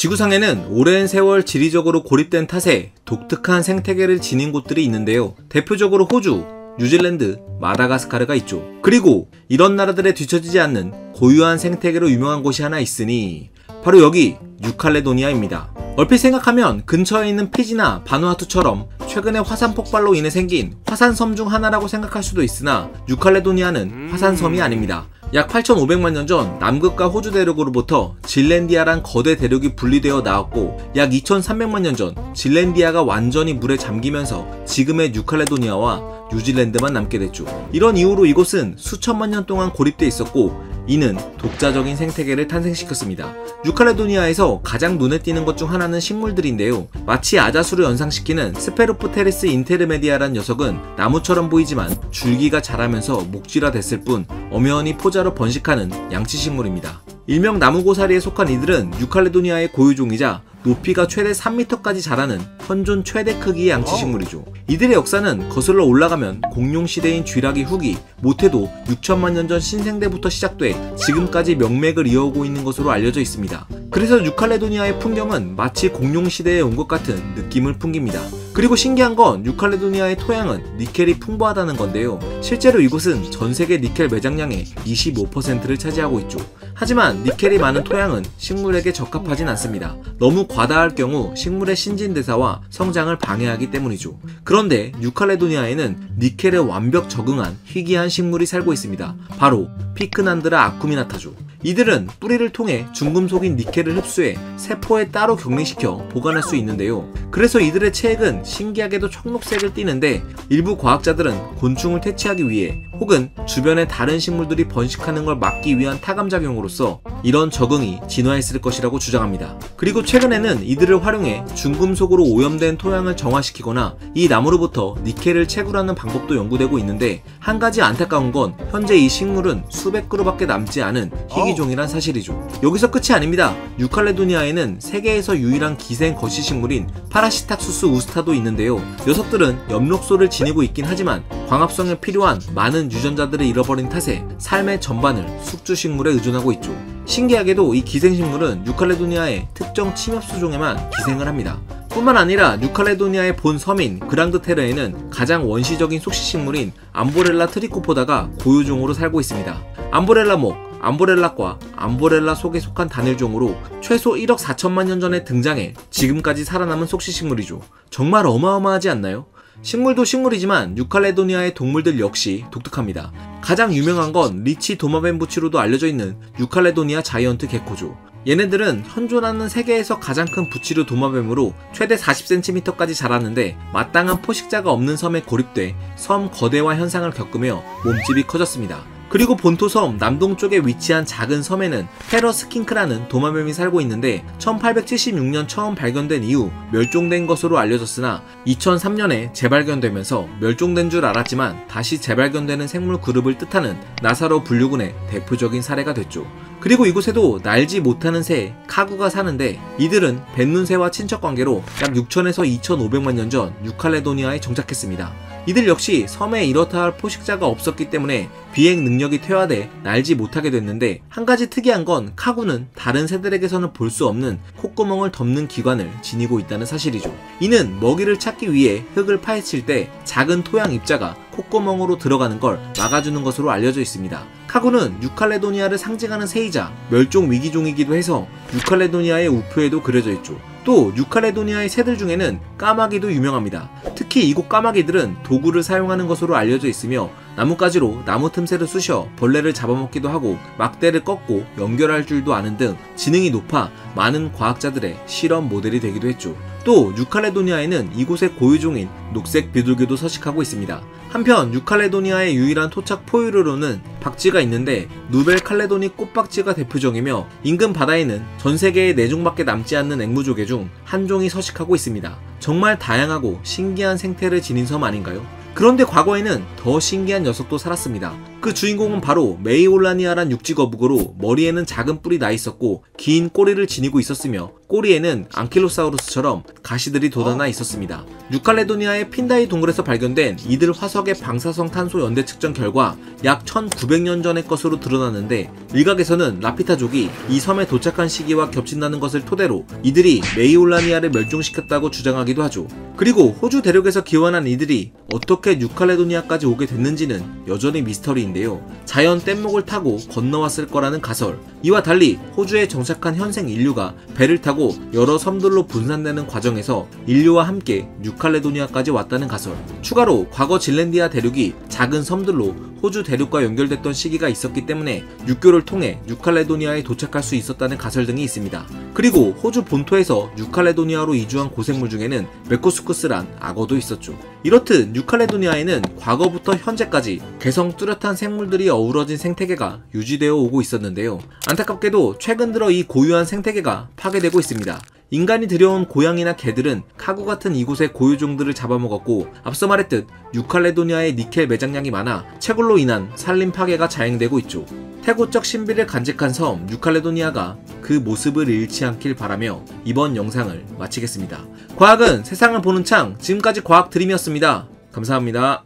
지구상에는 오랜 세월 지리적으로 고립된 탓에 독특한 생태계를 지닌 곳들이 있는데요. 대표적으로 호주, 뉴질랜드, 마다가스카르가 있죠. 그리고 이런 나라들에 뒤처지지 않는 고유한 생태계로 유명한 곳이 하나 있으니 바로 여기 뉴칼레도니아입니다. 얼핏 생각하면 근처에 있는 피지나 바누아투처럼 최근에 화산 폭발로 인해 생긴 화산섬 중 하나라고 생각할 수도 있으나 뉴칼레도니아는 화산섬이 아닙니다. 약 8,500만 년 전 남극과 호주 대륙으로부터 질랜디아란 거대 대륙이 분리되어 나왔고 약 2,300만 년 전 질랜디아가 완전히 물에 잠기면서 지금의 뉴칼레도니아와 뉴질랜드만 남게 됐죠. 이런 이유로 이곳은 수천만 년 동안 고립돼 있었고 이는 독자적인 생태계를 탄생시켰습니다. 뉴칼레도니아에서 가장 눈에 띄는 것 중 하나는 식물들인데요. 마치 아자수를 연상시키는 스페로프테리스 인테르메디아란 녀석은 나무처럼 보이지만 줄기가 자라면서 목질화 됐을 뿐 엄연히 포자로 번식하는 양치식물입니다. 일명 나무고사리에 속한 이들은 뉴칼레도니아의 고유종이자 높이가 최대 3m까지 자라는 현존 최대 크기의 양치식물이죠. 이들의 역사는 거슬러 올라가면 공룡시대인 쥐라기 후기, 못해도 6천만 년 전 신생대부터 시작돼 지금까지 명맥을 이어오고 있는 것으로 알려져 있습니다. 그래서 뉴칼레도니아의 풍경은 마치 공룡시대에 온 것 같은 느낌을 풍깁니다. 그리고 신기한 건 뉴칼레도니아의 토양은 니켈이 풍부하다는 건데요. 실제로 이곳은 전세계 니켈 매장량의 25%를 차지하고 있죠. 하지만 니켈이 많은 토양은 식물에게 적합하진 않습니다. 너무 과다할 경우 식물의 신진대사와 성장을 방해하기 때문이죠. 그런데 뉴칼레도니아에는 니켈에 완벽 적응한 희귀한 식물이 살고 있습니다. 바로 피크난드라 아쿠미나타죠. 이들은 뿌리를 통해 중금속인 니켈을 흡수해 세포에 따로 격리시켜 보관할 수 있는데요. 그래서 이들의 체액은 신기하게도 청록색을 띠는데 일부 과학자들은 곤충을 퇴치하기 위해 혹은 주변의 다른 식물들이 번식하는 걸 막기 위한 타감작용으로서 이런 적응이 진화했을 것이라고 주장합니다. 그리고 최근에는 이들을 활용해 중금속으로 오염된 토양을 정화시키거나 이 나무로부터 니켈을 채굴하는 방법도 연구되고 있는데 한 가지 안타까운 건 현재 이 식물은 수백 그루밖에 남지 않은 희귀종이란 사실이죠. 여기서 끝이 아닙니다. 뉴칼레도니아에는 세계에서 유일한 기생 거시식물인 파라시탁수스 우스타도 있는데요. 녀석들은 엽록소를 지니고 있긴 하지만 광합성에 필요한 많은 유전자들을 잃어버린 탓에 삶의 전반을 숙주식물에 의존하고 있죠. 신기하게도 이 기생식물은 뉴칼레도니아의 특정 침엽수종에만 기생을 합니다. 뿐만 아니라 뉴칼레도니아의 본 섬인 그랑드테르에는 가장 원시적인 속식식물인 암보렐라 트리코포다가 고유종으로 살고 있습니다. 암보렐라목, 암보렐라과 암보렐라 속에 속한 단일종으로 최소 1억 4천만 년 전에 등장해 지금까지 살아남은 속식식물이죠. 정말 어마어마하지 않나요? 식물도 식물이지만 뉴칼레도니아의 동물들 역시 독특합니다. 가장 유명한 건 리치 도마벤부치로도 알려져 있는 뉴칼레도니아 자이언트 게코죠. 얘네들은 현존하는 세계에서 가장 큰 부치류 도마뱀으로 최대 40cm까지 자라는데 마땅한 포식자가 없는 섬에 고립돼 섬 거대화 현상을 겪으며 몸집이 커졌습니다. 그리고 본토섬 남동쪽에 위치한 작은 섬에는 페러스킨크라는 도마뱀이 살고 있는데 1876년 처음 발견된 이후 멸종된 것으로 알려졌으나 2003년에 재발견되면서 멸종된 줄 알았지만 다시 재발견되는 생물 그룹을 뜻하는 나사로 분류군의 대표적인 사례가 됐죠. 그리고 이곳에도 날지 못하는 새, 카구가 사는데 이들은 뱃눈새와 친척관계로 약 6천에서 2,500만 년 전 뉴칼레도니아에 정착했습니다. 이들 역시 섬에 이렇다 할 포식자가 없었기 때문에 비행 능력이 퇴화돼 날지 못하게 됐는데 한 가지 특이한 건 카구는 다른 새들에게서는 볼 수 없는 콧구멍을 덮는 기관을 지니고 있다는 사실이죠. 이는 먹이를 찾기 위해 흙을 파헤칠 때 작은 토양 입자가 콧구멍으로 들어가는 걸 막아주는 것으로 알려져 있습니다. 카구는 뉴칼레도니아를 상징하는 새이자 멸종 위기종이기도 해서 뉴칼레도니아의 우표에도 그려져 있죠. 또 뉴칼레도니아의 새들 중에는 까마귀도 유명합니다. 특히 이곳 까마귀들은 도구를 사용하는 것으로 알려져 있으며 나뭇가지로 나무 틈새를 쑤셔 벌레를 잡아먹기도 하고 막대를 꺾고 연결할 줄도 아는 등 지능이 높아 많은 과학자들의 실험 모델이 되기도 했죠. 또 뉴칼레도니아에는 이곳의 고유종인 녹색 비둘기도 서식하고 있습니다. 한편 뉴칼레도니아의 유일한 토착 포유류로는 박쥐가 있는데 누벨칼레도니 꽃박쥐가 대표종이며 인근 바다에는 전세계에 4종밖에 남지 않는 앵무조개 중 한 종이 서식하고 있습니다. 정말 다양하고 신기한 생태를 지닌 섬 아닌가요? 그런데 과거에는 더 신기한 녀석도 살았습니다. 그 주인공은 바로 메이올라니아란 육지 거북으로 머리에는 작은 뿔이 나 있었고 긴 꼬리를 지니고 있었으며 꼬리에는 앙킬로사우루스처럼 가시들이 돋아나 있었습니다. 뉴칼레도니아의 핀다이 동굴에서 발견된 이들 화석의 방사성 탄소 연대 측정 결과 약 1900년 전의 것으로 드러났는데 일각에서는 라피타족이 이 섬에 도착한 시기와 겹친다는 것을 토대로 이들이 메이올라니아를 멸종시켰다고 주장하기도 하죠. 그리고 호주 대륙에서 기원한 이들이 어떻게 뉴칼레도니아까지 오게 됐는지는 여전히 미스터리인데요. 자연 뗏목을 타고 건너왔을 거라는 가설, 이와 달리 호주에 정착한 현생 인류가 배를 타고 여러 섬들로 분산되는 과정에서 인류와 함께 뉴칼레도니아까지 왔다는 가설, 추가로 과거 질랜디아 대륙이 작은 섬들로 호주 대륙과 연결됐던 시기가 있었기 때문에 육교를 통해 뉴칼레도니아에 도착할 수 있었다는 가설 등이 있습니다. 그리고 호주 본토에서 뉴칼레도니아로 이주한 고생물 중에는 메코스쿠스란 악어도 있었죠. 이렇듯 뉴칼레도니아에는 과거부터 현재까지 개성 뚜렷한 생물들이 어우러진 생태계가 유지되어 오고 있었는데요. 안타깝게도 최근 들어 이 고유한 생태계가 파괴되고 있습니다. 인간이 들여온 고양이나 개들은 카구 같은 이곳의 고유종들을 잡아먹었고, 앞서 말했듯 뉴칼레도니아의 니켈 매장량이 많아 채굴로 인한 산림 파괴가 자행되고 있죠. 태고적 신비를 간직한 섬 뉴칼레도니아가 그 모습을 잃지 않길 바라며 이번 영상을 마치겠습니다. 과학은 세상을 보는 창, 지금까지 과학 드림이었습니다. 감사합니다.